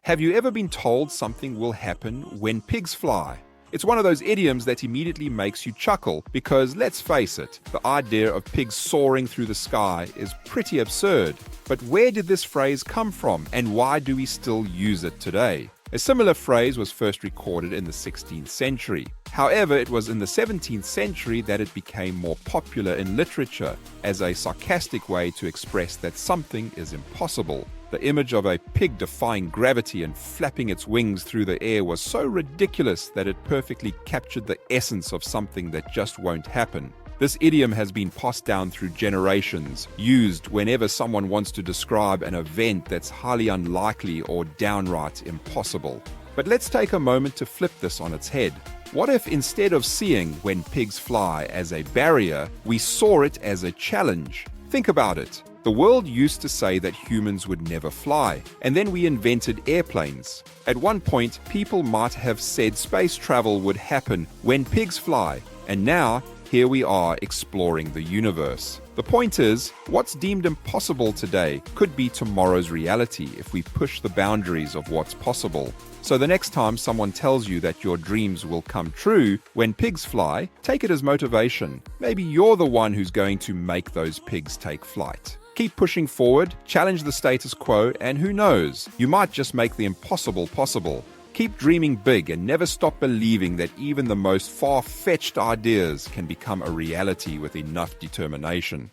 Have you ever been told something will happen when pigs fly? It's one of those idioms that immediately makes you chuckle because, let's face it, the idea of pigs soaring through the sky is pretty absurd. But where did this phrase come from, and why do we still use it today? A similar phrase was first recorded in the 16th century. However, it was in the 17th century that it became more popular in literature as a sarcastic way to express that something is impossible. The image of a pig defying gravity and flapping its wings through the air was so ridiculous that it perfectly captured the essence of something that just won't happen. This idiom has been passed down through generations, used whenever someone wants to describe an event that's highly unlikely or downright impossible. But let's take a moment to flip this on its head. What if instead of seeing when pigs fly as a barrier, we saw it as a challenge? Think about it. The world used to say that humans would never fly, and then we invented airplanes. At one point, people might have said space travel would happen when pigs fly, and now, here we are exploring the universe. The point is, what's deemed impossible today could be tomorrow's reality if we push the boundaries of what's possible. So the next time someone tells you that your dreams will come true when pigs fly, take it as motivation. Maybe you're the one who's going to make those pigs take flight. Keep pushing forward, challenge the status quo, and who knows, you might just make the impossible possible. Keep dreaming big and never stop believing that even the most far-fetched ideas can become a reality with enough determination.